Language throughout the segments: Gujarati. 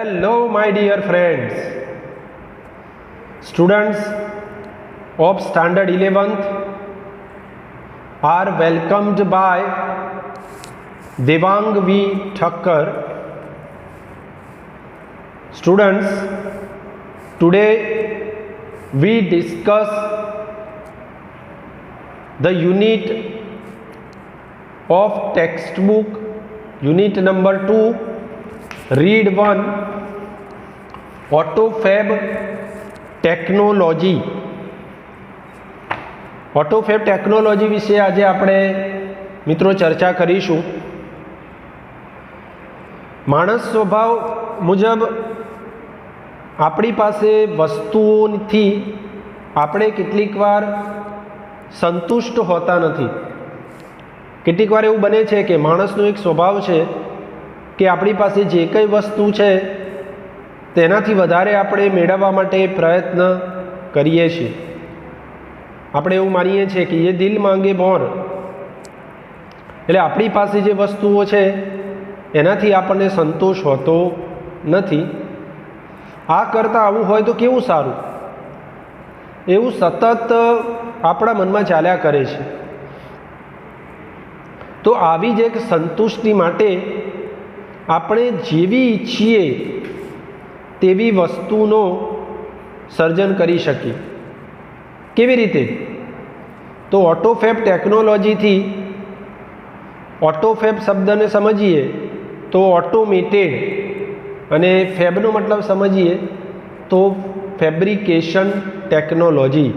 Hello, my dear friends. Students of Standard 11th are welcomed by Devang V. Thakkar. Students, today we discuss the unit of textbook, unit number 2, read 1, AutoFab technology. AutoFab technology વિશે આજે આપણે મિત્રો ચર્ચા કરીશું. માણસ સ્વભાવ મુજબ આપણી પાસે વસ્તુઓથી આપણે કેટલીક વાર સંતુષ્ટ હોતા નથી. કેટલીક વાર એવું બને છે કે માણસનો એક સ્વભાવ છે કે આપણી પાસે જે કંઈ વસ્તુ છે તેનાથી વધારે આપણે મેળવવા માટે પ્રયત્ન કરીએ છીએ. આપણે એવું માનીએ છીએ કે એ દિલ માંગે મોર, એટલે આપણી પાસે જે વસ્તુઓ છે એનાથી આપણને સંતોષ હોતો નથી. આ કરતાં આવું હોય તો કેવું સારું, એવું સતત આપણા મનમાં ચાલ્યા કરે છે. તો આવી જ એક સંતુષ્ટિ માટે આપણે જેવી ઈચ્છીએ તેવી વસ્તુનો સર્જન કરી શકીએ. કેવી રીતે? તો AutoFab ટેકનોલોજીથી, AutoFab શબ્દને સમજીએ તો ઓટોમેટેડ, અને ફેબનો મતલબ સમજીએ તો ફેબ્રિકેશન ટેકનોલોજી.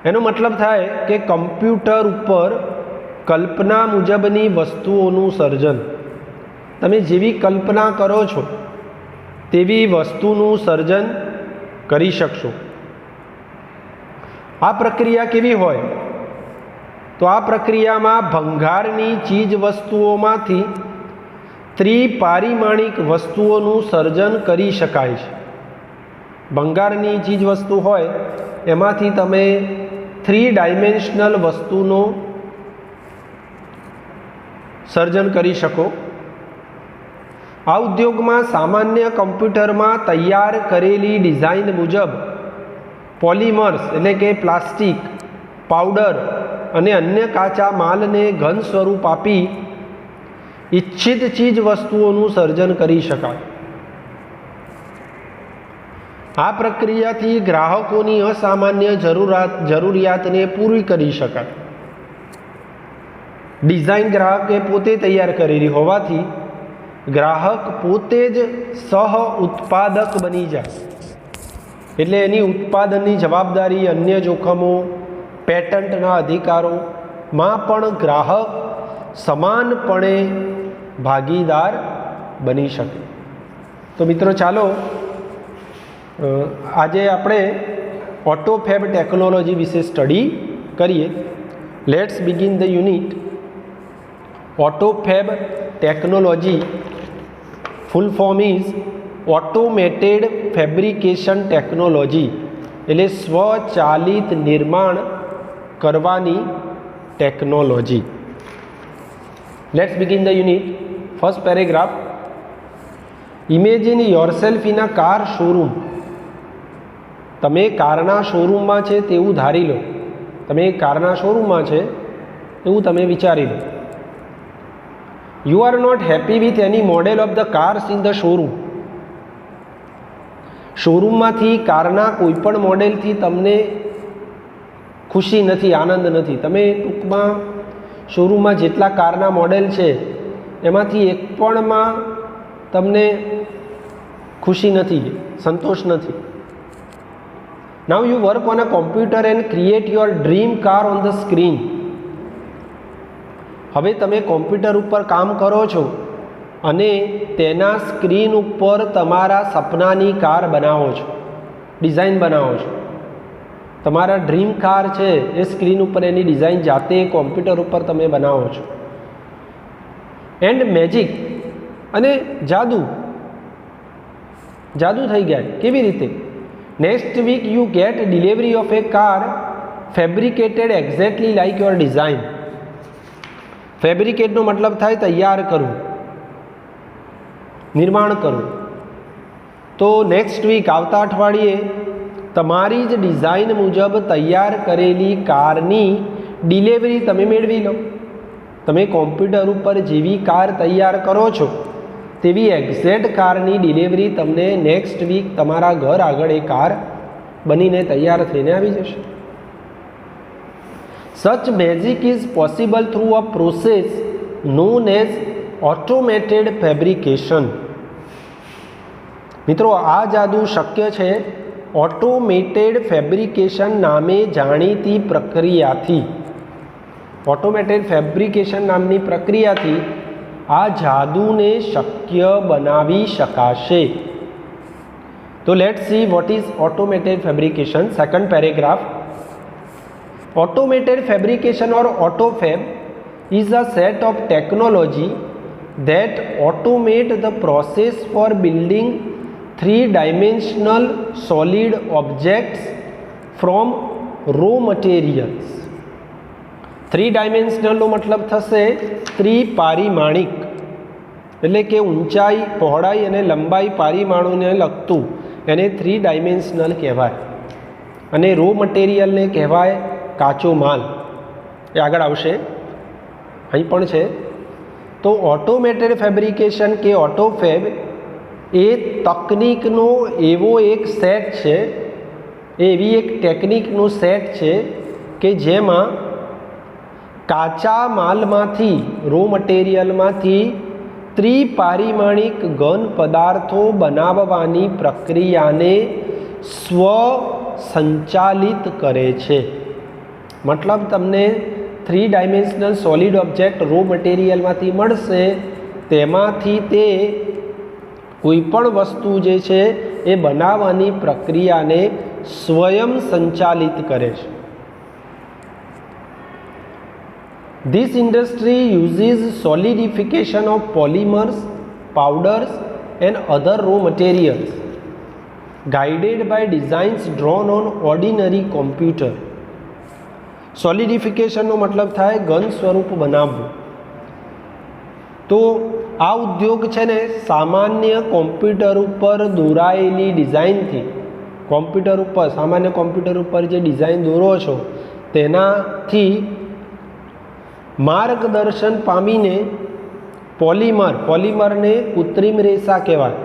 એનો મતલબ થાય કે કમ્પ્યુટર ઉપર કલ્પના મુજબની વસ્તુઓનું સર્જન. તમે જેવી કલ્પના કરો છો તેવી વસ્તુનું સર્જન કરી શકશો. આ પ્રક્રિયા કેવી હોય? તો આ પ્રક્રિયામાં ભંગારની ચીજ વસ્તુઓમાંથી ત્રિપારિમાણિક વસ્તુઓનું સર્જન કરી શકાય છે. ભંગારની ચીજ વસ્તુ હોય એમાંથી તમે 3 ડાયમેન્શનલ વસ્તુનો સર્જન કરી શકો. આ ઉદ્યોગમાં સામાન્ય કમ્પ્યુટરમાં તૈયાર કરેલી ડિઝાઇન મુજબ પોલિમર્સ એટલે કે પ્લાસ્ટિક, પાવડર અને અન્ય કાચા માલને ઘન સ્વરૂપ આપી ઇચ્છિત ચીજ વસ્તુઓનું સર્જન કરી શકાય. આ પ્રક્રિયાથી ગ્રાહકોની અસામાન્ય જરૂરિયાતને પૂરી કરી શકાય. ડિઝાઇન ગ્રાહકે પોતે તૈયાર કરેલી હોવાથી ગ્રાહક પોતે જ સહ ઉત્પાદક બની જાય. એટલે એની ઉત્પાદનની જવાબદારી, અન્ય જોખમો, પેટન્ટના અધિકારોમાં પણ ગ્રાહક સમાનપણે ભાગીદાર બની શકે. તો મિત્રો ચાલો આજે આપણે AutoFab ટેકનોલોજી વિશે સ્ટડી કરીએ. Let's begin the unit. AutoFab technology full form is automated fabrication technology, એટલે સ્વચાલિત નિર્માણ કરવાની technology. Let's begin the unit. First paragraph. Imagine yourself in a car showroom. તમે કારના શોરૂમમાં છે તેવું ધારી લો. તમે કારના શોરૂમમાં છે એવું તમે વિચારી લો. You are not happy with any model of the cars in the showroom. શોરૂમમાંથી કારના કોઈ પણ મોડેલથી તમને ખુશી નથી, આનંદ નથી. તમે ટૂંકમાં શોરૂમમાં જેટલા કારના મોડેલ છે એમાંથી એક પણમાં તમને ખુશી નથી, સંતોષ નથી. Now you work on a computer and create your dream car on the screen. હવે તમે કોમ્પ્યુટર ઉપર કામ કરો છો અને તેના સ્ક્રીન ઉપર તમારા સપનાની કાર બનાવો છો, ડિઝાઇન બનાવો છો. તમારા ડ્રીમ કાર છે એ સ્ક્રીન ઉપર એની ડિઝાઇન જાતે કોમ્પ્યુટર ઉપર તમે બનાવો છો. એન્ડ મેજિક, અને જાદુ થઈ ગયા. કેવી રીતે? Next week you get delivery of a car fabricated exactly like your design. ફેબ્રિકેટનો મતલબ થાય તૈયાર કરવું, નિર્માણ કરવું. તો નેક્સ્ટ વીક આવતા અઠવાડિયે તમારી જ ડિઝાઇન મુજબ તૈયાર કરેલી કારની ડિલિવરી તમે મેળવી લો. તમે કોમ્પ્યુટર ઉપર જેવી કાર તૈયાર કરો છો તેવી એક્ઝેક્ટ કારની ડિલિવરી તમને નેક્સ્ટ વીક તમારા ઘર આગળ એ કાર બનીને તૈયાર થઈને આવી જશે. Such magic is possible through a process known as automated fabrication. મિત્રો, આ જાદુ શક્ય છે ઓટોમેટેડ ફેબ્રિકેશન નામે જાણીતી પ્રક્રિયાથી. ઓટોમેટેડ ફેબ્રિકેશન નામની પ્રક્રિયાથી આ જાદુને શક્ય બનાવી શકાશે. તો let's see what is automated fabrication. Second paragraph. Automated fabrication or AutoFab is a set of technology that automate the process for building three-dimensional solid objects from raw materials. Three-dimensional मतलब થશે ત્રિપારિમાણિક, એટલે કે ઊંચાઈ, પહોળાઈ અને લંબાઈ પારિમાણોને લગતું એને થ્રી ડાયમેન્શનલ કહેવાય. અને રો મટીરિયલને કહેવાય કાચો માલ. એ આગળ આવશે, અહીં પણ છે. તો ઓટોમેટેડ ફેબ્રિકેશન કે ઓટોફેબ એ તકનિકનો એવો એક સેટ છે, એવી એક ટેકનિકનો સેટ છે કે જેમાં કાચા માલમાંથી, રો મટીરિયલમાંથી ત્રિપારિમાણિક ઘન પદાર્થો બનાવવાની પ્રક્રિયાને સ્વસંચાલિત કરે છે. મતલબ તમને three dimensional solid object raw મટીરિયલમાંથી મળશે, તેમાંથી તે કોઈપણ વસ્તુ જે છે એ બનાવવાની પ્રક્રિયાને સ્વયં સંચાલિત કરે છે. This industry uses solidification of polymers, powders and other raw materials guided by designs drawn on ordinary computer. સોલિડિફિકેશનનો મતલબ થાય ઘન સ્વરૂપ બનાવવું. તો આ ઉદ્યોગ છે ને સામાન્ય કોમ્પ્યુટર ઉપર દોરાયેલી ડિઝાઇનથી, કોમ્પ્યુટર ઉપર, સામાન્ય કોમ્પ્યુટર ઉપર જે ડિઝાઇન દોરો છો તેનાથી માર્ગદર્શન પામીને પોલિમરને કૃત્રિમ રેસા કહેવાય,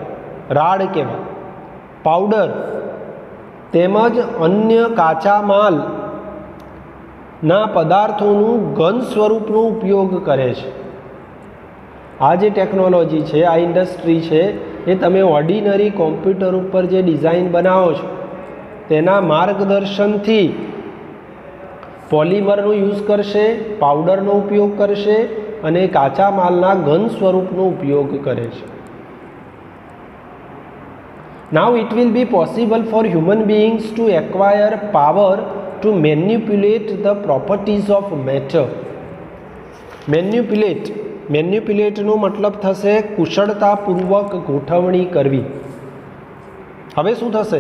રાડ કહેવાય, પાવડર તેમજ અન્ય કાચા માલ ના પદાર્થોનું ઘન સ્વરૂપનો ઉપયોગ કરે છે. આ જે ટેકનોલોજી છે, આ ઇન્ડસ્ટ્રી છે, એ તમે ઓર્ડિનરી કોમ્પ્યુટર ઉપર જે ડિઝાઇન બનાવો છો તેના માર્ગદર્શનથી પોલિમરનો યુઝ કરશે, પાવડરનો ઉપયોગ કરશે અને કાચા માલના ઘન સ્વરૂપનો ઉપયોગ કરે છે. Now it will be possible for human beings to acquire power to manipulate the properties of matter. મેન્યુપ્યુલેટનો મતલબ થશે કુશળતાપૂર્વક ગોઠવણી કરવી. હવે શું થશે?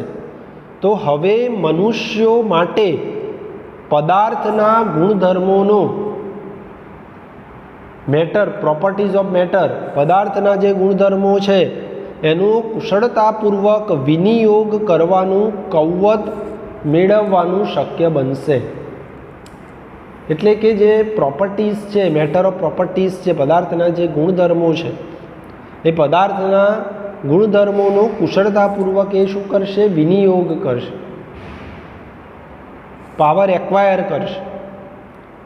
તો હવે મનુષ્યો માટે પદાર્થના ગુણધર્મોનો, મેટર, પ્રોપર્ટીઝ ઓફ મેટર, પદાર્થના જે ગુણધર્મો છે એનો કુશળતાપૂર્વક વિનિયોગ કરવાનું, કૌવત મેળવવાનું શક્ય બનશે. એટલે કે જે પ્રોપર્ટીઝ છે, મેટર ઓફ પ્રોપર્ટીઝ છે, પદાર્થના જે ગુણધર્મો છે એ પદાર્થના ગુણધર્મોનો કુશળતાપૂર્વક એ શું કરશે? વિનિયોગ કરશે, પાવર એક્વાયર કરશે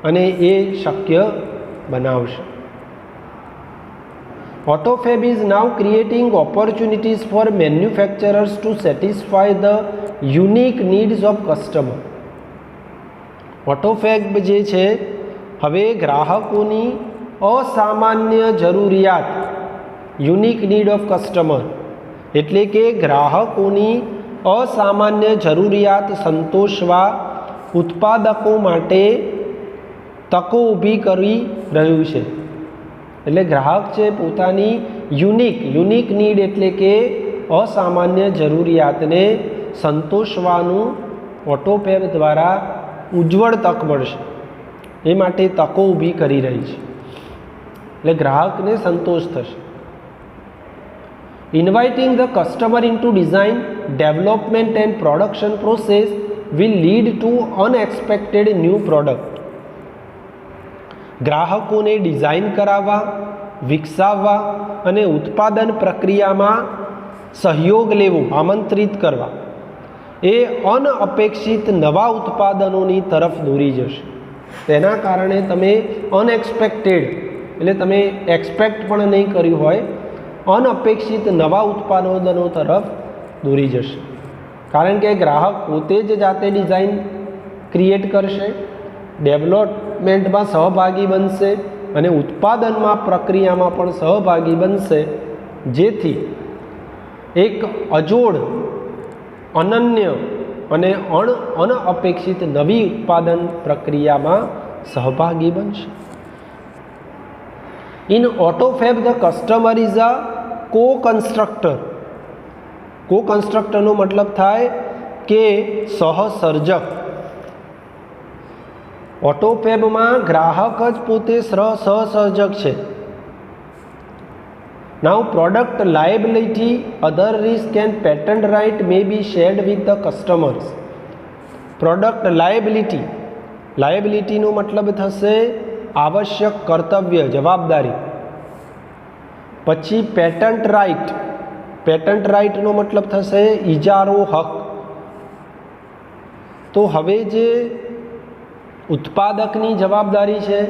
અને એ શક્ય બનાવશે. AutoFab is now creating opportunities for manufacturers to satisfy the unique needs of customer. AutoFab જે છે હવે ગ્રાહકોની અસામાન્ય જરૂરિયાત, યુનિક નીડ ઓફ કસ્ટમર એટલે કે ગ્રાહકોની અસામાન્ય જરૂરિયાત સંતોષવા ઉત્પાદકો માટે તકો ઊભી કરી રહ્યું છે. એટલે ગ્રાહક છે પોતાની યુનિક નીડ એટલે કે અસામાન્ય જરૂરિયાતને સંતોષવાનું ઓટોફેબ દ્વારા ઉજ્જવળ તક મળશે, એ માટે તકો ઊભી કરી રહી છે. એટલે ગ્રાહકને સંતોષ થશે. Inviting the customer into design, development and production process will lead to unexpected new product. ગ્રાહકોને ડિઝાઇન કરાવવા, વિકસાવવા અને ઉત્પાદન પ્રક્રિયામાં સહયોગ લેવો, આમંત્રિત કરવા એ અનઅપેક્ષિત નવા ઉત્પાદનોની તરફ દોરી જશે. તેના કારણે તમે અનએક્સપેક્ટેડ એટલે તમે એક્સપેક્ટ પણ નહીં કર્યું હોય, અનઅપેક્ષિત નવા ઉત્પાદનો તરફ દોરી જશે. કારણ કે ગ્રાહક પોતે જ જાતે ડિઝાઇન ક્રિએટ કરશે, ડેવલપમેન્ટમાં સહભાગી બનશે અને ઉત્પાદનમાં પ્રક્રિયામાં પણ સહભાગી બનશે, જેથી એક અજોડ, અનન્ય અને અનઅપેક્ષિત નવી ઉત્પાદન પ્રક્રિયામાં સહભાગી બનશે. In autofab the customer is a co-constructor. કો-કન્સ્ટ્રક્ટરનો મતલબ થાય કે સહસર્જક. ઓટોફેબમાં ગ્રાહક જ પોતે સહસર્જક છે. Now product liability, other risk and patent right may be shared with the customers. Product liability, લાયબિલિટીનો મતલબ થશે આવશ્યક કર્તવ્ય, જવાબદારી. પછી પેટન્ટ રાઇટ, પેટન્ટ રાઇટનો મતલબ થશે ઇજારો, હક. તો હવે જે ઉત્પાદકની જવાબદારી છે,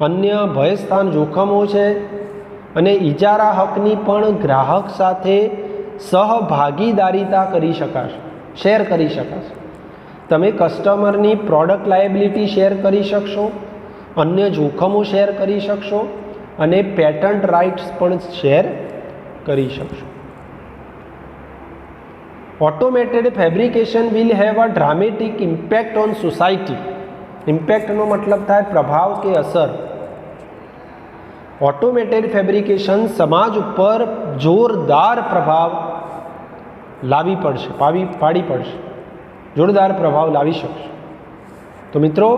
અન્ય ભયસ્થાન જોખમો છે અને ઇજારા હકની પણ ગ્રાહક સાથે સહભાગીદારીતા કરી શકાશે, શેર કરી શકાશે. તમે કસ્ટમરની પ્રોડક્ટ લાયબિલિટી શેર કરી શકશો, અન્ય જોખમો શેર કરી શકશો અને પેટન્ટ રાઇટ્સ પણ શેર કરી શકશો. Automated fabrication will have a dramatic impact on society. ઇમ્પેક્ટનો મતલબ થાય પ્રભાવ કે અસર. ઓટોમેટેડ ફેબ્રિકેશન સમાજ ઉપર જોરદાર પ્રભાવ લાવી પડશે, પાડી પડશે, જોરદાર પ્રભાવ લાવી શકશે. તો મિત્રો,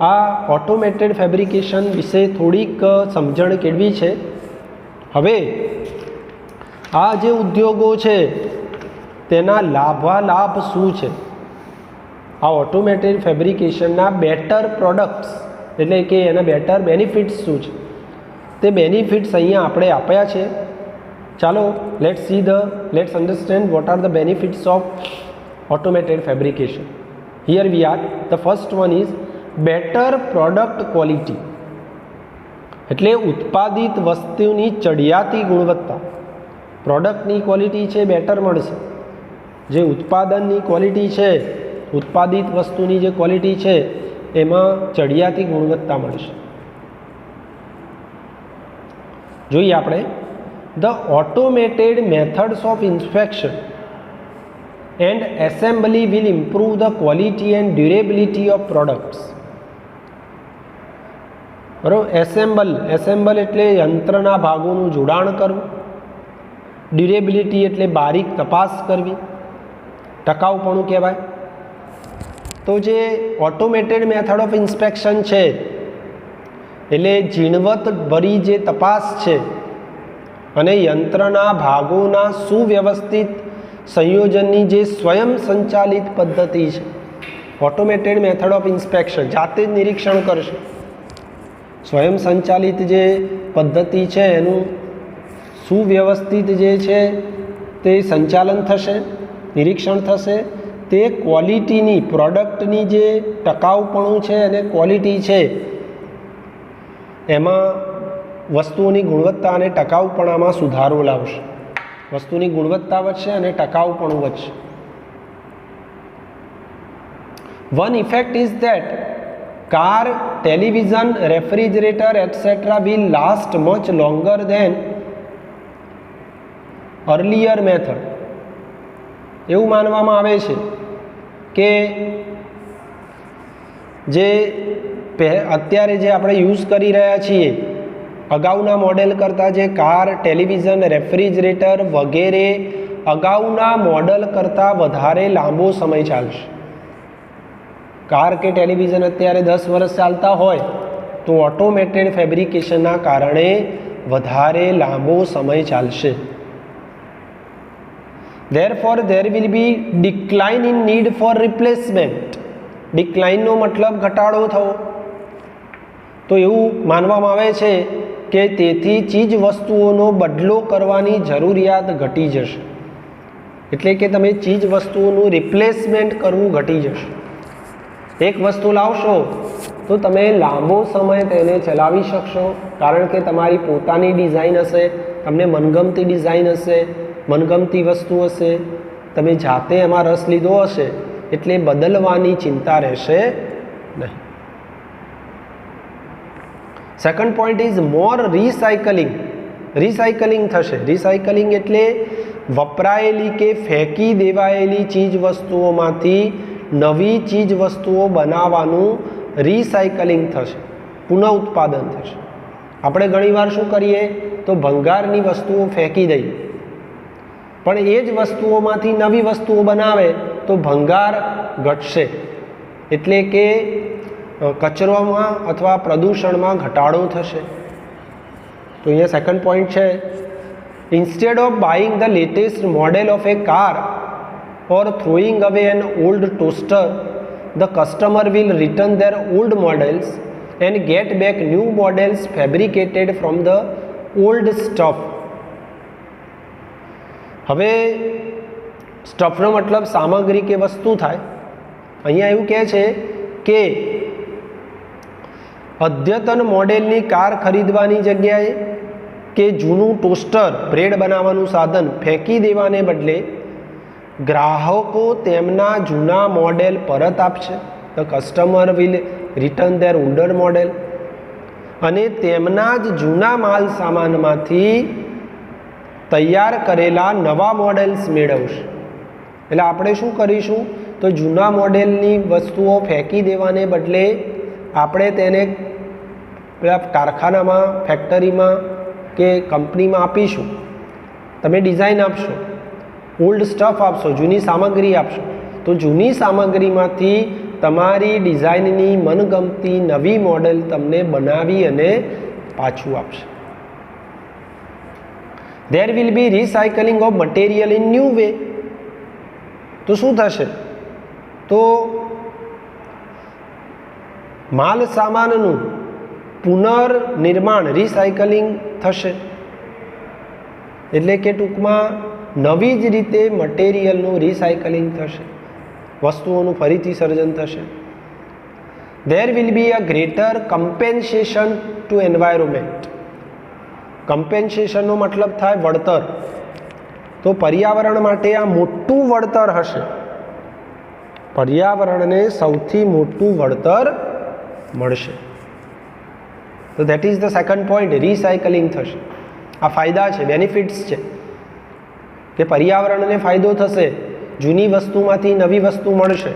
આ ઓટોમેટેડ ફેબ્રિકેશન વિશે થોડીક સમજણ કેળવી છે. હવે આ જે ઉદ્યોગો છે તેના લાભાલાભ શું છે, આ ઓટોમેટેડ ફેબ્રિકેશનના બેટર પ્રોડક્ટ્સ એટલે કે એના બેટર બેનિફિટ્સ શું છે, તે બેનિફિટ્સ અહીંયા આપણે આપ્યા છે. ચાલો let's understand what are the benefits of automated fabrication. Here we are. The first one is better product quality. એટલે ઉત્પાદિત વસ્તુની ચડિયાતી ગુણવત્તા. પ્રોડક્ટની ક્વોલિટી છે બેટર મળશે. જે ઉત્પાદનની ક્વોલિટી છે, ઉત્પાદિત વસ્તુની જે ક્વોલિટી છે એમાં ચડિયાતી ગુણવત્તા મળશે. જોઈએ આપણે the automated methods of inspection and assembly will improve the quality and durability of products. બરાબર. એસેમ્બલ એટલે યંત્રના ભાગોનું જોડાણ કરવું, ડ્યુરેબિલિટી એટલે બારીક તપાસ કરવી, ટકાઉપણું કહેવાય. તો જે ઓટોમેટેડ મેથડ ઓફ ઇન્સ્પેક્શન છે એટલે ઝીણવટભરી જે તપાસ છે અને યંત્રના ભાગોના સુવ્યવસ્થિત સંયોજનની જે સ્વયં સંચાલિત પદ્ધતિ છે, ઓટોમેટેડ મેથડ ઓફ ઇન્સ્પેક્શન, જાતે જ નિરીક્ષણ કરશે. સ્વયં સંચાલિત જે પદ્ધતિ છે એનું સુવ્યવસ્થિત જે છે તે સંચાલન થશે, નિરીક્ષણ થશે. તે ક્વોલિટીની, પ્રોડક્ટની જે ટકાઉપણું છે અને ક્વોલિટી છે એમાં વસ્તુઓની ગુણવત્તા અને ટકાઉપણામાં સુધારો લાવશે. વસ્તુની ગુણવત્તા વધશે અને ટકાઉપણું વધશે. One effect is that car, television, refrigerator etcetera will last much longer than earlier method. એવું માનવામાં આવે છે કે જે અત્યારે જે આપણે યુઝ કરી રહ્યા છીએ, અગાઉના મોડેલ કરતાં જે કાર, ટેલિવિઝન, રેફ્રિજરેટર વગેરે અગાઉના મોડલ કરતાં વધારે લાંબો સમય ચાલશે. કાર કે ટેલિવિઝન અત્યારે 10 વર્ષ ચાલતા હોય તો ઓટોમેટેડ ફેબ્રિકેશનના કારણે વધારે લાંબો સમય ચાલશે. Therefore, there will be decline in need for replacement. ડિક્લાઇનનો મતલબ ઘટાડો થવો. તો એવું માનવામાં આવે છે કે તેથી ચીજ વસ્તુઓનો બદલો કરવાની જરૂરિયાત ઘટી જશે. એટલે કે તમે ચીજ વસ્તુઓનું રિપ્લેસમેન્ટ કરવું ઘટી જશે. એક વસ્તુ લાવશો તો તમે લાંબો સમય તેને ચલાવી શકશો, કારણ કે તમારી પોતાની ડિઝાઇન હશે, તમને મનગમતી ડિઝાઇન હશે, મનગમતી વસ્તુ હશે, તમે જાતે એમાં રસ લીધો હશે, એટલે બદલવાની ચિંતા રહેશે નહીં. Second point is more recycling. Recycling થશે. રિસાયકલિંગ એટલે વપરાયેલી કે ફેંકી દેવાયેલી ચીજ વસ્તુઓમાંથી નવી ચીજ વસ્તુઓ બનાવવાનું રિસાયકલિંગ થશે, પુનઃ ઉત્પાદન થશે. આપણે ઘણીવાર શું કરીએ તો ભંગારની વસ્તુઓ ફેંકી દઈએ, પણ એ જ વસ્તુઓમાંથી નવી વસ્તુઓ બનાવે તો ભંગાર ઘટશે. એટલે કે કચરોમાં અથવા પ્રદૂષણમાં ઘટાડો થશે. તો અહીંયા સેકન્ડ પોઈન્ટ છે, instead of buying the latest model of a car or throwing away an old toaster, the customer will return their old models and get back new models fabricated from the old stuff. હવે સ્ટફનો મતલબ સામગ્રી કે વસ્તુ થાય. અહીંયા એવું કહે છે કે અદ્યતન મોડેલની કાર ખરીદવાની જગ્યાએ કે જૂનું ટોસ્ટર, બ્રેડ બનાવવાનું સાધન ફેંકી દેવાને બદલે ગ્રાહકો તેમના જૂના મોડેલ પરત આપશે. The customer will return there older model. અને તેમના જ જૂના માલ સામાનમાંથી તૈયાર કરેલા નવા મોડેલ્સ મેળવશે. એટલે આપણે શું કરીશું તો જૂના મોડેલની વસ્તુઓ ફેંકી દેવાને બદલે આપણે તેને પેલા કારખાનામાં, ફેક્ટરીમાં કે કંપનીમાં આપીશું. તમે ડિઝાઇન આપશો, ઓલ્ડ સ્ટફ આપશો, જૂની સામગ્રી આપશો, તો જૂની સામગ્રીમાંથી તમારી ડિઝાઇનની મનગમતી નવી મોડેલ તમને બનાવી અને પાછું આપશે. There will be recycling of material in new way. તો શું થશે તો માલ સામાનનું પુનર્નિર્માણ, રિસાયકલિંગ થશે. એટલે કે ટૂંકમાં નવી જ રીતે મટીરિયલનું રિસાયકલિંગ થશે, વસ્તુઓનું ફરીથી સર્જન થશે. There will be a greater compensation to environment. કમ્પેન્સેશનનો મતલબ થાય વળતર. તો પર્યાવરણ માટે આ મોટું વળતર હશે. પર્યાવરણને સૌથી મોટું વળતર મળશે. તો that is the second point, recycling થશે. આ ફાયદા છે, બેનિફિટ્સ છે કે પર્યાવરણને ફાયદો થશે, જૂની વસ્તુમાંથી નવી વસ્તુ મળશે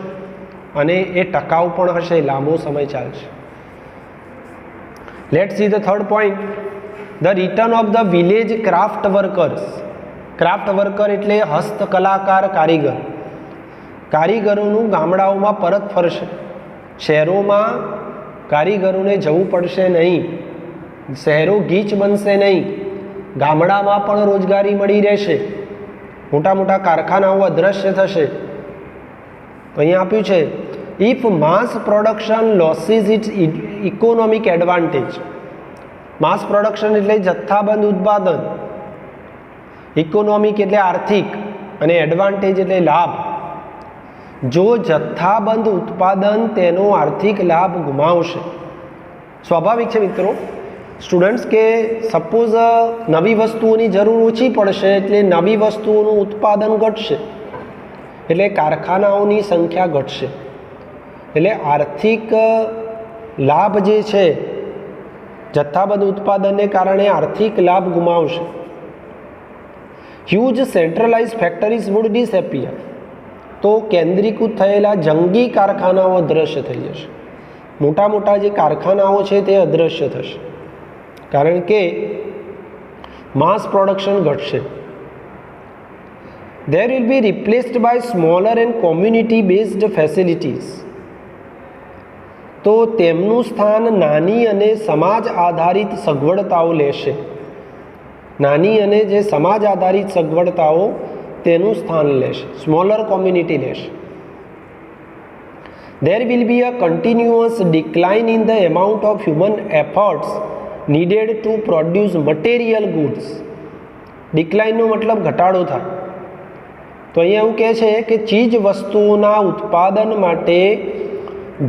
અને એ ટકાઉ પણ હશે, લાંબો સમય ચાલશે. Let's see the third point, the return of the village craft workers. Craft worker એટલે હસ્તકલાકાર, કારીગર. કારીગરોનું ગામડાઓમાં પરત ફરશે. શહેરોમાં કારીગરોને જવું પડશે નહીં, શહેરો ગીચ બનશે નહીં, ગામડામાં પણ રોજગારી મળી રહેશે, મોટા મોટા કારખાનાઓ અદ્રશ્ય થશે. તો અહીંયા આપ્યું છે, if mass production loses its economic advantage. Mass production એટલે જથ્થાબંધ ઉત્પાદન, ઇકોનોમિક એટલે આર્થિક અને એડવાન્ટેજ એટલે લાભ. જો જથ્થાબંધ ઉત્પાદન તેનો આર્થિક લાભ ગુમાવશે. સ્વાભાવિક છે મિત્રો સ્ટુડન્ટ્સ કે સપોઝ નવી વસ્તુઓની જરૂર ઓછી પડશે એટલે નવી વસ્તુઓનું ઉત્પાદન ઘટશે, એટલે કારખાનાઓની સંખ્યા ઘટશે, એટલે આર્થિક લાભ જે છે જથ્થાબંધ ઉત્પાદનને કારણે આર્થિક લાભ ગુમાવશે. Huge centralize factories would disappear. તો કેન્દ્રીકૃત થયેલા જંગી કારખાનાઓ અદૃશ્ય થઈ જશે. મોટા મોટા જે કારખાનાઓ છે તે અદૃશ્ય થશે, કારણ કે માસ પ્રોડક્શન ઘટશે. There will be replaced by smaller and community based facilities. તો તેમનું સ્થાન નાની અને સમાજ આધારિત સગવડતાઓ લેશે. નાની અને જે સમાજ આધારિત સગવડતાઓ તેનું સ્થાન લેશે, સ્મોલર કોમ્યુનિટી લેશે. There will be a continuous decline in the amount of human efforts needed to produce material goods. ડિક્લાઇનનો મતલબ ઘટાડો થાય. તો અહીંયા એવું કહે છે કે ચીજ વસ્તુઓના ઉત્પાદન માટે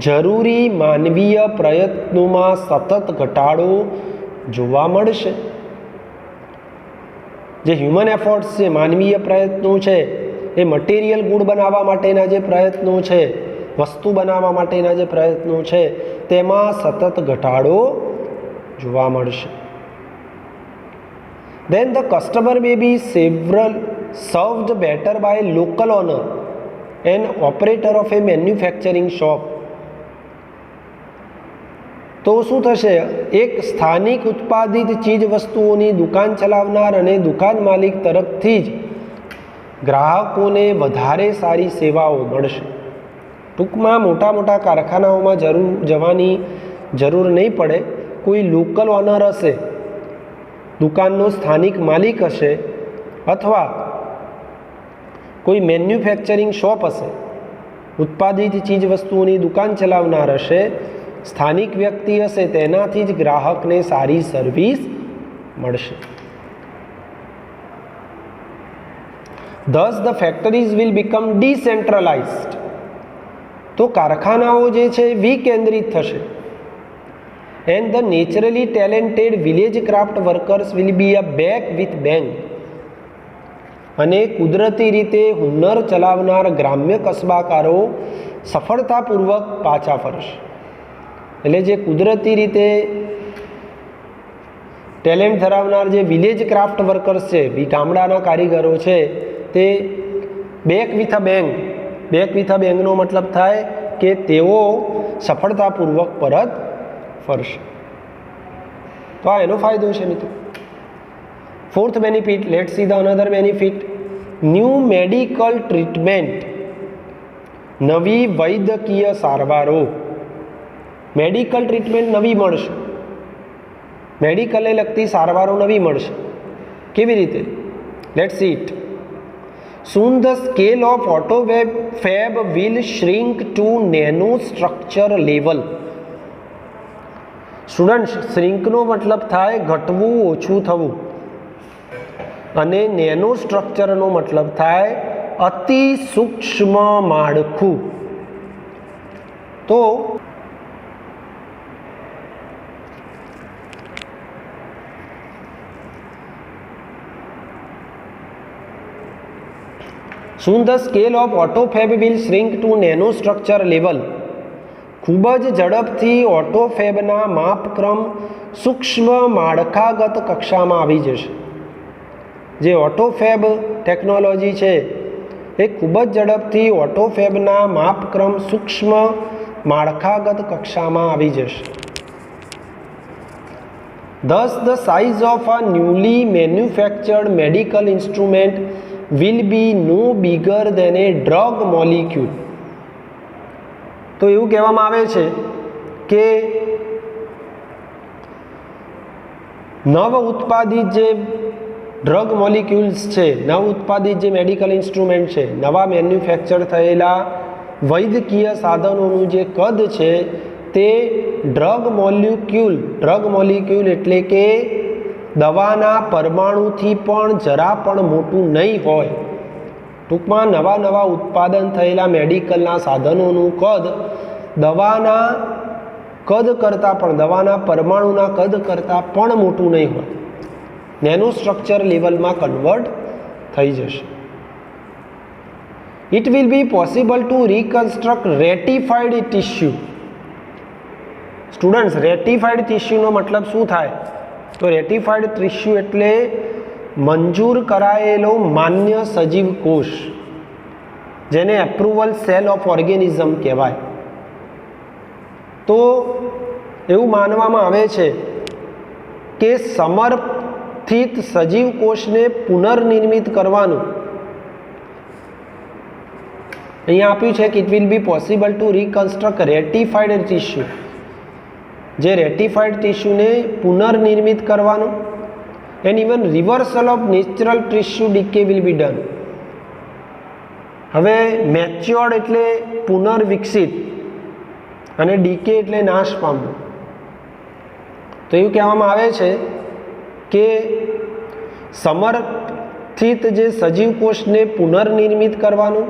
જરૂરી માનવીય પ્રયત્નોમાં સતત ઘટાડો જોવા મળશે. જે હ્યુમન એફર્ટ્સ છે, માનવીય પ્રયત્નો છે, એ મટીરિયલ ગુડ બનાવવા માટેના જે પ્રયત્નો છે, વસ્તુ બનાવવા માટેના જે પ્રયત્નો છે, તેમાં સતત ઘટાડો જોવા મળશે. Then the customer may be served better by local owner and operator of a manufacturing shop. તો શું થશે? એક સ્થાનિક ઉત્પાદિત ચીજ વસ્તુઓની દુકાન ચલાવનાર અને દુકાન માલિક તરફથી જ ગ્રાહકોને વધારે સારી સેવાઓ મળશે. ટૂંકમાં મોટા મોટા કારખાનાઓમાં જવાની જરૂર નહીં પડે. કોઈ લોકલ ઓનર હશે, દુકાનનો સ્થાનિક માલિક હશે, અથવા કોઈ મેન્યુફેક્ચરિંગ શોપ હશે, ઉત્પાદિત ચીજ વસ્તુઓની દુકાન ચલાવનાર હશે, સ્થાનિક વ્યક્તિ હશે, તેનાથી જ ગ્રાહકને સારી સર્વિસ મળશે. Thus the factories will become decentralized. તો કારખાનાઓ જે છે વિકેન્દ્રિત થશે. And the naturally talented village craft workers will be a back with bang. અને કુદરતી રીતે હુન્નર ચલાવનાર ગ્રામ્ય કસ્બાકારો સફળતાપૂર્વક પાછા ફરશે. એટલે જે કુદરતી રીતે ટેલેન્ટ ધરાવનાર જે વિલેજ ક્રાફ્ટ વર્કર્સ છે, ગામડાના કારીગરો છે, તે back with a bang. Back with a બેંગનો મતલબ થાય કે તેઓ સફળતાપૂર્વક પરત ફરશે. તો આ એનો ફાયદો છે મિત્રો. Fourth benefit, let see the another benefit. New medical treatment. નવી વૈદ્યકીય સારવારો. મેડિકલ ટ્રીટમેન્ટ નવી મળશે, મેડિકલને લગતી સારવારો નવી મળશે. કેવી રીતે? Let's see it. Soon the scale of autofab will shrink to nanostructure level. Students, શ્રિંકનો મતલબ થાય ઘટવું, ઓછું થવું, અને નેનો સ્ટ્રક્ચરનો મતલબ થાય અતિ સૂક્ષ્મ માળખું. તો Soon the scale of autofab will shrink to nanostructure level. ખૂબ જ ઝડપથી ઓટોફેબના માપક્રમ સૂક્ષ્મ માળખાગત કક્ષામાં આવી જશે. જે ઓટોફેબ ટેકનોલોજી છે એ ખૂબ જ ઝડપથી ઓટોફેબના માપક્રમ સૂક્ષ્મ માળખાગત કક્ષામાં આવી જશે. Thus the size of a newly manufactured medical instrument will be no bigger than a drug molecule. તો એવું કહેવામાં આવે છે કે નવ ઉત્પાદિત જે ડ્રગ મોલિક્યુલ્સ છે, નવ ઉત્પાદિત જે મેડિકલ ઇન્સ્ટ્રુમેન્ટ છે, નવા મેન્યુફેક્ચર થયેલા વૈદ્યકીય સાધનોનું જે કદ છે તે ડ્રગ મોલિક્યુલ એટલે કે દવાના પરમાણુથી પણ જરા પણ મોટું નહીં હોય. ટૂંકમાં નવા ઉત્પાદન થયેલા મેડિકલના સાધનોનું કદ દવાના કદ કરતાં પણ, દવાના પરમાણુના કદ કરતાં પણ મોટું નહીં હોય. નેનો સ્ટ્રક્ચર લેવલમાં કન્વર્ટ થઈ જશે. It will be possible to reconstruct ratified tissue. Students, ratified ટિશ્યુનો મતલબ શું થાય? તો રેટિફાઈડ ટિશ્યુ એટલે મંજૂર કરાયેલો માન્ય સજીવ કોષ, જેને એપ્રુવલ સેલ ઓફ ઓર્ગેનિઝમ કહેવાય. તો એવું માનવામાં આવે છે કે સમર્થિત સજીવ કોષને પુનર્નિર્મિત કરવાનું અહીંયા આપ્યું છે કે it will be possible to reconstruct ratified tissue. જે રેટિફાઈડ ટિશ્યુને પુનર્નિર્મિત કરવાનું. And even reversal of natural tissue decay will be done. હવે મેચ્યોર્ડ એટલે પુનર્વિકસિત અને ડીકે એટલે નાશ પામવું. તો એવું કહેવામાં આવે છે કે સમર્થિત જે સજીવ કોષને પુનર્નિર્મિત કરવાનું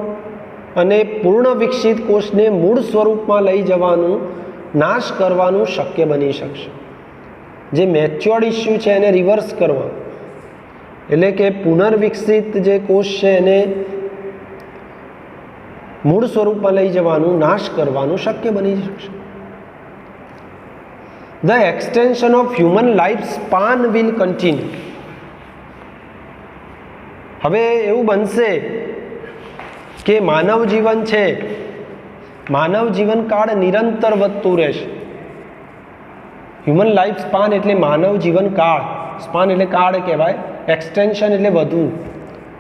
અને પૂર્ણ વિકસિત કોષને મૂળ સ્વરૂપમાં લઈ જવાનું, નાશ કરવાનું શક્ય બની શકશે. જે મેચ્યોર્ડ ઇસ્યુ છે એને રિવર્સ કરવા, એટલે કે પુનર્વિકસિત જે કોષ છે એને મૂળ સ્વરૂપમાં લઈ જવાનું, નાશ કરવાનું શક્ય બની શકશે. The extension of human life span will continue. હવે એવું બનશે કે માનવ જીવન છે, માનવ જીવનકાળ નિરંતર વધતું રહેશે. હ્યુમન લાઈફ સ્પાન એટલે માનવ જીવનકાળ, સ્પાન એટલે કાળ કહેવાય, એક્સટેન્શન એટલે વધવું.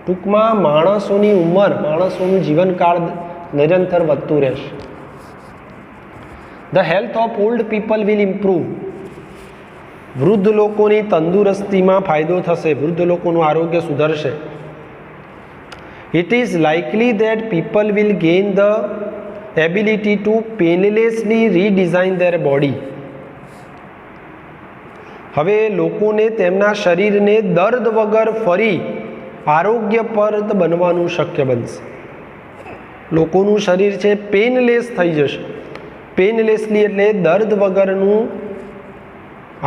ટૂંકમાં માણસોની ઉંમર, માણસોનું જીવનકાળ નિરંતર વધતું રહેશે. The health of old people will improve. વૃદ્ધ લોકોની તંદુરસ્તીમાં ફાયદો થશે, વૃદ્ધ લોકોનું આરોગ્ય સુધરશે. It is likely that people will gain the ability to painlessly redesign their body. હવે લોકોને તેમના શરીરને દર્દ વગર ફરી આરોગ્યપ્રદ બનવાનું શક્ય બનશે. લોકોનું શરીર છે પેનલેસ થઈ જશે. પેનલેસલી એટલે દર્દ વગરનું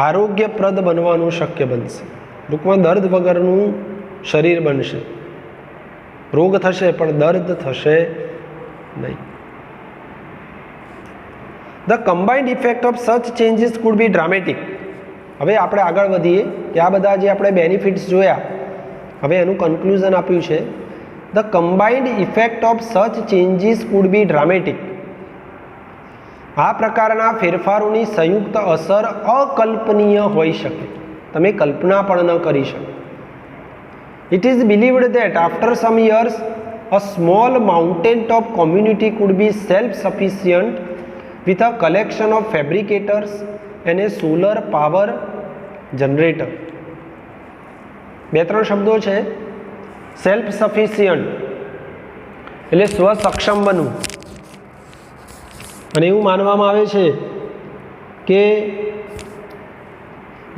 આરોગ્યપ્રદ બનવાનું શક્ય બનશે. ટૂંકમાં દર્દ વગરનું શરીર બનશે. રોગ થશે પણ દર્દ થશે નહીં. ધ કમ્બાઇન્ડ ઇફેક્ટ ઓફ સચ ચેન્જીસ કુડ બી ડ્રામેટિક. હવે આપણે આગળ વધીએ કે આ બધા જે આપણે બેનિફિટ્સ જોયા, હવે એનું કન્ક્લુઝન આપ્યું છે. ધ કમ્બાઇન્ડ ઇફેક્ટ ઓફ સચ ચેન્જીસ કુડ બી ડ્રામેટિક. આ પ્રકારના ફેરફારોની સંયુક્ત અસર અકલ્પનીય હોઈ શકે, તમે કલ્પના પણ ન કરી શકો. It is believed that after some years a small mountain top community food B self sufficient with a collection of fabricators and a solar power generator. બે ત્રણ શબ્દો છે. સેલ્ફ સફિશિયન્ટ એટલે સ્વસક્ષમ બનવું. અને એવું માનવામાં આવે છે કે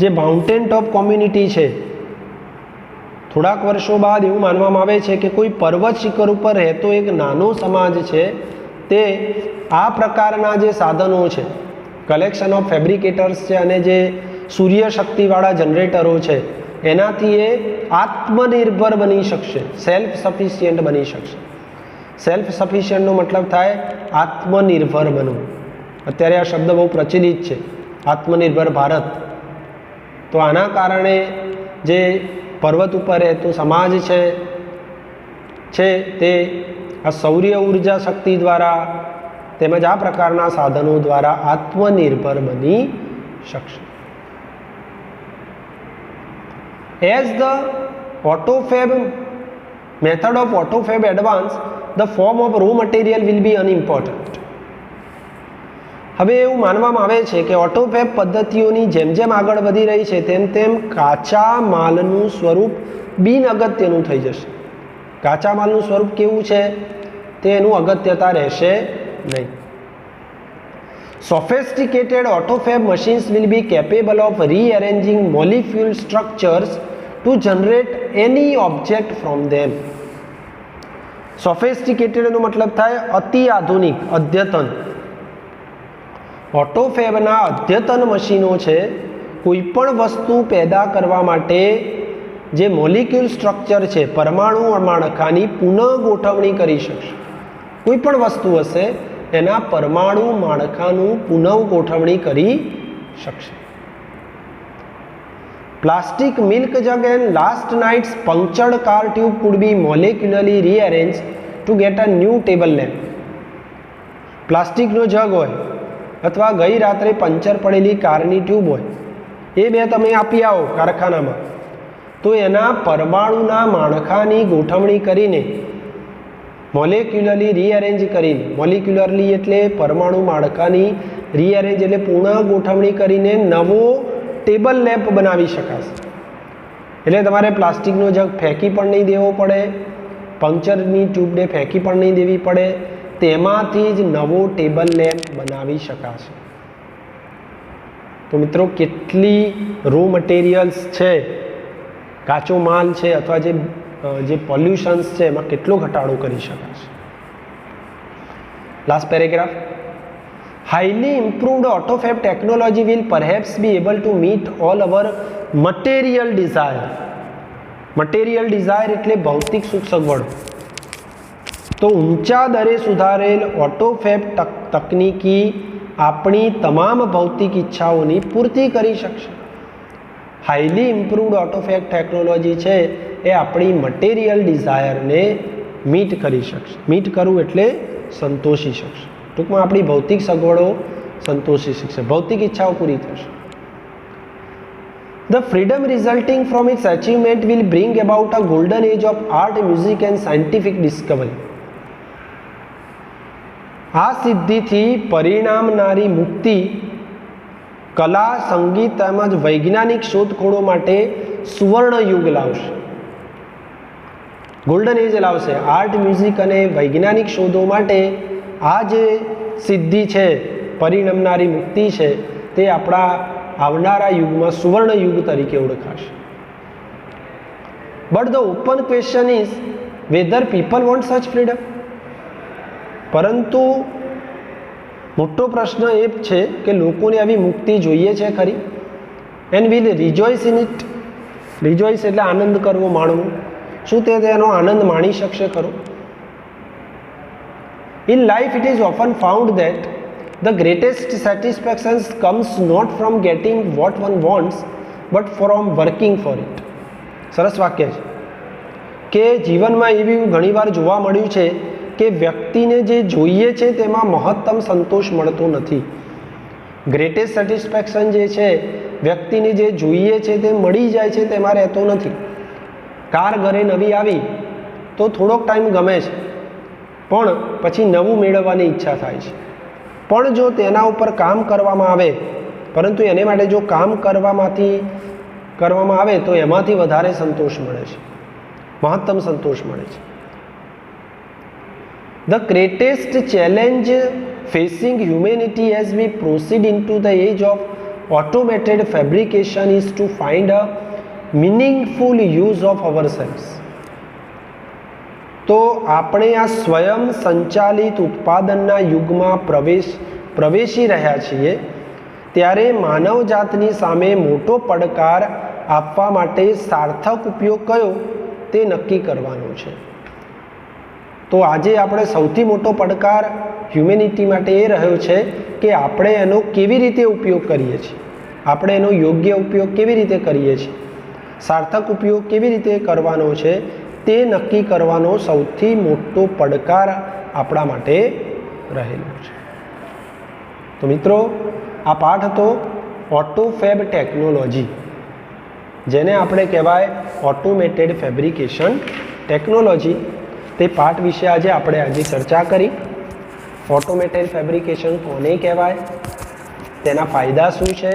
જે માઉન્ટેન ટોપ કોમ્યુનિટી છે, થોડાક વર્ષો બાદ એવું માનવામાં આવે છે કે કોઈ પર્વત શિખર ઉપર રહેતો એક નાનો સમાજ છે, તે આ પ્રકારના જે સાધનો છે, કલેક્શન ઓફ ફેબ્રિકેટર્સ છે અને જે સૂર્ય શક્તિવાળા જનરેટરો છે, એનાથી એ આત્મનિર્ભર બની શકશે, સેલ્ફ સફિશિયન્ટ બની શકશે. સેલ્ફ સફિશિયન્ટનો મતલબ થાય આત્મનિર્ભર બનવું. અત્યારે આ શબ્દ બહુ પ્રચલિત છે, આત્મનિર્ભર ભારત. તો આના કારણે જે પર્વત ઉપર રહેતો સમાજ છે તે આ સૌર્ય ઉર્જા શક્તિ દ્વારા તેમજ આ પ્રકારના સાધનો દ્વારા આત્મનિર્ભર બની શકશે. As the autofab method of autofab advance, the form of raw material will be unimportant. હવે એવું માનવામાં આવે છે કે ઓટોફેબ પદ્ધતિઓની જેમ જેમ આગળ વધી રહી છે તેમ તેમ કાચા માલનું સ્વરૂપ બિન અગત્યનું થઈ જશે. કાચા માલનું સ્વરૂપ કેવું છે તે એનું અગત્યતા રહેશે નહીં. Sophisticated autofab machines will be capable of rearranging molecule structures to generate any object from them. સોફેસ્ટિકેટેડનો મતલબ થાય અતિ આધુનિક, અદ્યતન. ઓટોફેબના અદ્યતન મશીનો છે કોઈ પણ વસ્તુ પેદા કરવા માટે જે મોલિક્યુલ સ્ટ્રક્ચર છે, પરમાણુ માળખાની પુનઃ ગોઠવણી કરી શકશે. કોઈ પણ વસ્તુ હશે એના પરમાણુ માળખાનું પુનઃ ગોઠવણી કરી શકશે. Plastic milk jug and last night's punctured car tube could be molecularly rearrange to get a new table lamp. પ્લાસ્ટિકનો જગ હોય અથવા ગઈ રાત્રે પંચર પડેલી કારની ટ્યુબ હોય, એ બે તમે આપી આવો કારખાનામાં, તો એના પરમાણુના માળખાની ગોઠવણી કરીને, મોલેક્યુલરલી રીઅરેન્જ કરીને, મોલિક્યુલરલી એટલે પરમાણુ માળખાની, રીઅરેન્જ એટલે પુનઃ ગોઠવણી કરીને નવો ટેબલ લેમ્પ બનાવી શકાશે. એટલે તમારે પ્લાસ્ટિકનો જગ ફેંકી પણ નહીં દેવો પડે પંક્ચરની ટ્યુબને ફેંકી પણ નહીં દેવી પડે, તેમાંથી જ નવો ટેબલ લેમ્પ બનાવી શકાશે. તો મિત્રો કેટલી રો મટીરિયલ્સ છે, કાચો માલ છે અથવા જે પોલ્યુશન્સ છે એમાં કેટલો ઘટાડો કરી શકાશે. Last paragraph. Highly improved autofab technology will perhaps be able to meet all our material desire. Material desire એટલે ભૌતિક સુખ સગવડો. તો ઊંચા દરે સુધારેલ ઓટોફેબ તકનીકી આપણી તમામ ભૌતિક ઈચ્છાઓની પૂર્તિ કરી શકશે. હાઈલી ઇમ્પ્રુવડ ઓટોફેબ ટેકનોલોજી છે એ આપણી મટીરિયલ ડિઝાયરને મીટ કરી શકશે. મીટ કરવું એટલે સંતોષી શકશે. ટૂંકમાં આપણી ભૌતિક સગવડો સંતોષી શકશે, ભૌતિક ઈચ્છાઓ પૂરી થશે. The freedom resulting from its achievement will bring about a golden age of art, music and scientific discovery. આ સિદ્ધિથી પરિણામનારી મુક્તિ કલા, સંગીત તેમજ વૈજ્ઞાનિક શોધખોળો માટે સુવર્ણ યુગ લાવશે. ગોલ્ડન એજ લાવશે. આર્ટ, મ્યુઝિક અને વૈજ્ઞાનિક શોધો માટે આ જે સિદ્ધિ છે, પરિણમનારી મુક્તિ છે, તે આપણા આવનારા યુગમાં સુવર્ણ યુગ તરીકે ઓળખાશે. But the open question is whether people want such freedom. પરંતુ મોટો પ્રશ્ન એ છે કે લોકોને આવી મુક્તિ જોઈએ છે ખરી? And will rejoice in it. Rejoice એટલે આનંદ કરવો, માણવું. શું તે તેનો આનંદ માણી શકશે ખરો? In life it is often found that the greatest satisfaction comes not from getting what one wants but from working for it. સરસ વાક્ય છે કે જીવનમાં એવી ઘણીવાર જોવા મળ્યું છે કે વ્યક્તિને જે જોઈએ છે તેમાં મહત્તમ સંતોષ મળતો નથી. ગ્રેટેસ્ટ સેટિસ્ફેક્શન જે છે, વ્યક્તિને જે જોઈએ છે તે મળી જાય છે તેમાં રહેતો નથી. કાર ઘરે નવી આવી તો થોડોક ટાઈમ ગમે છે, પણ પછી નવું મેળવવાની ઈચ્છા થાય છે. પણ જો તેના ઉપર કામ કરવામાં આવે, પરંતુ એને માટે જો કામ કરવામાં આવે તો એમાંથી વધારે સંતોષ મળે છે, મહત્તમ સંતોષ મળે છે. The greatest challenge facing humanity as we proceed into the age of automated fabrication is to find a meaningful use of ourselves. તો આપણે આ સ્વયં સંચાલિત ઉત્પાદનના યુગમાં પ્રવેશી રહ્યા છીએ, ત્યારે માનવજાતની સામે મોટો પડકાર આપવા માટે સાર્થક ઉપયોગ કયો તે નક્કી કરવાનો છે. તો આજે આપણે સૌથી મોટો પડકાર હ્યુમેનિટી માટે એ રહ્યો છે કે આપણે એનો કેવી રીતે ઉપયોગ કરીએ છીએ, આપણે એનો યોગ્ય ઉપયોગ કેવી રીતે કરીએ છીએ, સાર્થક ઉપયોગ કેવી રીતે કરવાનો છે તે નક્કી કરવાનો સૌથી મોટો પડકાર આપણા માટે રહેલો છે. તો મિત્રો, આ પાઠ હતો ઓટોફેબ ટેકનોલોજી, જેને આપણે કહેવાય ઓટોમેટેડ ફેબ્રિકેશન ટેકનોલોજી. તે પાઠ વિશે આજે ચર્ચા કરી. ઓટોમેટેડ ફેબ્રિકેશન કોને કહેવાય, તેના ફાયદા શું છે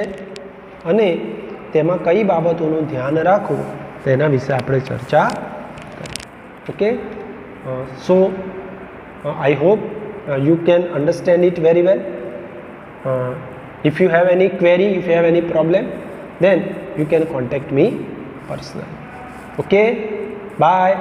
અને તેમાં કઈ બાબતોનું ધ્યાન રાખવું તેના વિશે આપણે ચર્ચા કરી. Okay, so I hope you can understand it very well. If you have any query, if you have any problem, then you can contact me personally. Okay, bye.